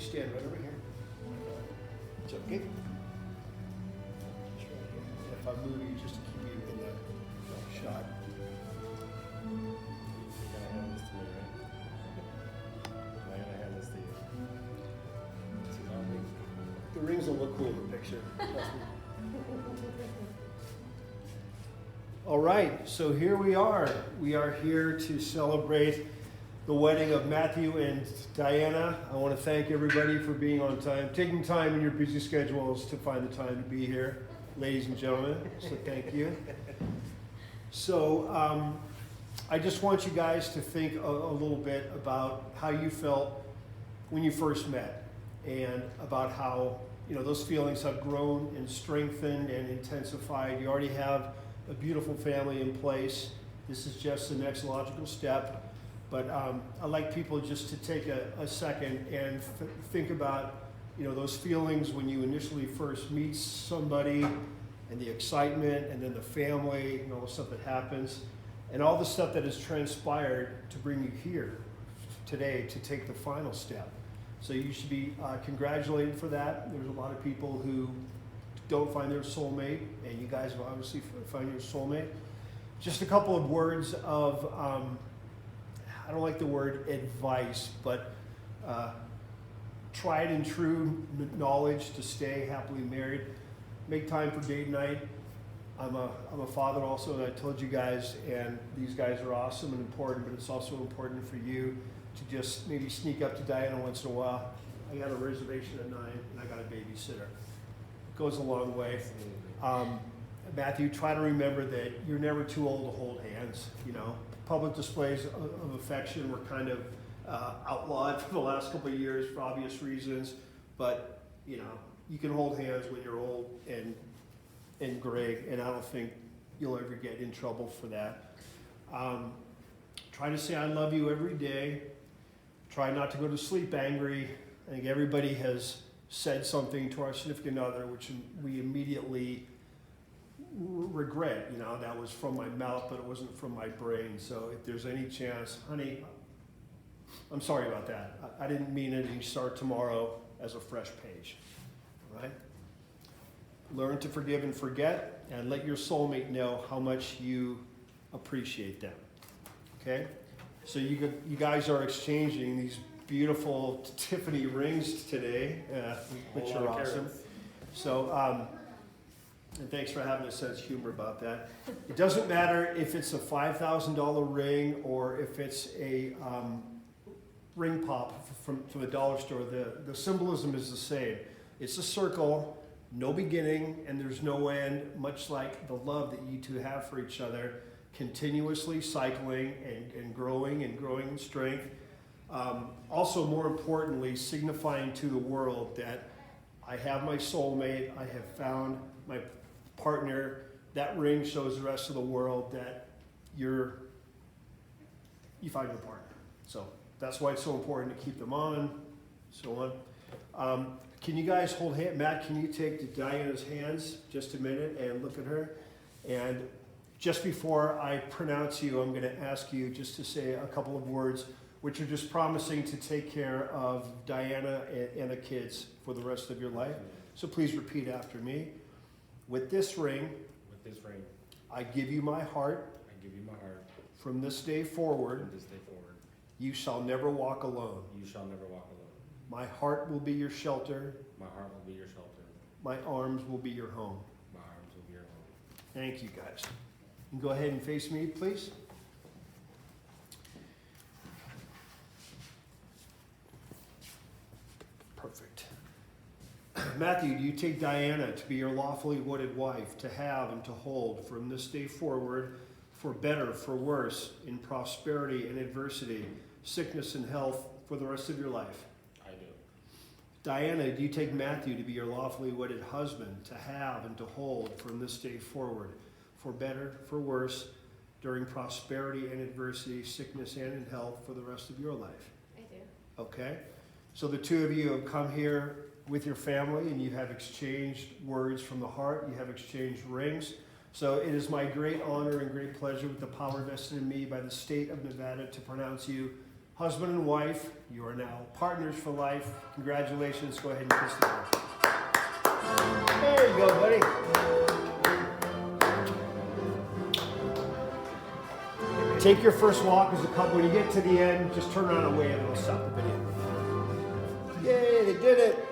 stand right over here. It's okay. Just right here. And if I move you, just to keep you in the shot. You're gonna hand this to me, right? Am I gonna hand this to you? It's not me. The rings will look cool in the picture. Trust me. All right, so here we are. We are here to celebrate the wedding of Matthew and Diana. I want to thank everybody for being on time, taking time in your busy schedules to find the time to be here, ladies and gentlemen. So thank you. So I just want you guys to think a little bit about how you felt when you first met, and about how those feelings have grown and strengthened and intensified. You already have a beautiful family in place. This is just the next logical step. But I'd like people just to take a second and think about those feelings when you initially first meet somebody, and the excitement, and then the family, and all the stuff that happens, and all the stuff that has transpired to bring you here today to take the final step. So you should be congratulated for that. There's a lot of people who don't find their soulmate, and you guys have obviously found your soulmate. Just a couple of words of, I don't like the word advice, but tried and true knowledge to stay happily married. Make time for date night. I'm a father also, and I told you guys, and these guys are awesome and important, but it's also important for you to just maybe sneak up to Diana once in a while. I got a reservation at 9, and I got a babysitter. Goes a long way. Matthew, try to remember that you're never too old to hold hands. Public displays of affection were kind of outlawed for the last couple of years for obvious reasons, but you can hold hands when you're old and gray, and I don't think you'll ever get in trouble for that. Try to say I love you every day. Try not to go to sleep angry. I think everybody has said something to our significant other which we immediately regret. That was from my mouth, but it wasn't from my brain. So if there's any chance, honey, I'm sorry about that. I didn't mean it. You start tomorrow as a fresh page. All right? Learn to forgive and forget, and let your soulmate know how much you appreciate them. Okay? So you guys are exchanging these beautiful Tiffany rings today, which are awesome. So, and thanks for having a sense of humor about that. It doesn't matter if it's a $5,000 ring or if it's a ring pop from the dollar store. The symbolism is the same. It's a circle, no beginning, and there's no end, much like the love that you two have for each other, continuously cycling and growing in strength. Also, more importantly, signifying to the world that I have my soulmate, I have found my partner. That ring shows the rest of the world that you find your partner. So that's why it's so important to keep them on, so on. Can you guys hold hands? Matt, can you take Diana's hands just a minute and look at her? And just before I pronounce you, I'm going to ask you just to say a couple of words, which are just promising to take care of Diana and the kids for the rest of your life. So please repeat after me. With this ring, I give you my heart. From this day forward, you shall never walk alone. My heart will be your shelter. My arms will be your home. Thank you, guys. You can go ahead and face me, please. Perfect. Matthew, do you take Diana to be your lawfully wedded wife, to have and to hold from this day forward, for better, for worse, in prosperity and adversity, sickness and health, for the rest of your life? I do. Diana, do you take Matthew to be your lawfully wedded husband, to have and to hold from this day forward, for better, for worse, during prosperity and adversity, sickness and in health, for the rest of your life? I do. Okay. So the two of you have come here with your family, and you have exchanged words from the heart. You have exchanged rings. So it is my great honor and great pleasure, with the power vested in me by the state of Nevada, to pronounce you husband and wife. You are now partners for life. Congratulations. Go ahead and kiss the couple. There you go, buddy. Take your first walk as a couple. When you get to the end, just turn around and wave and it'll stop the video. Yay, they did it.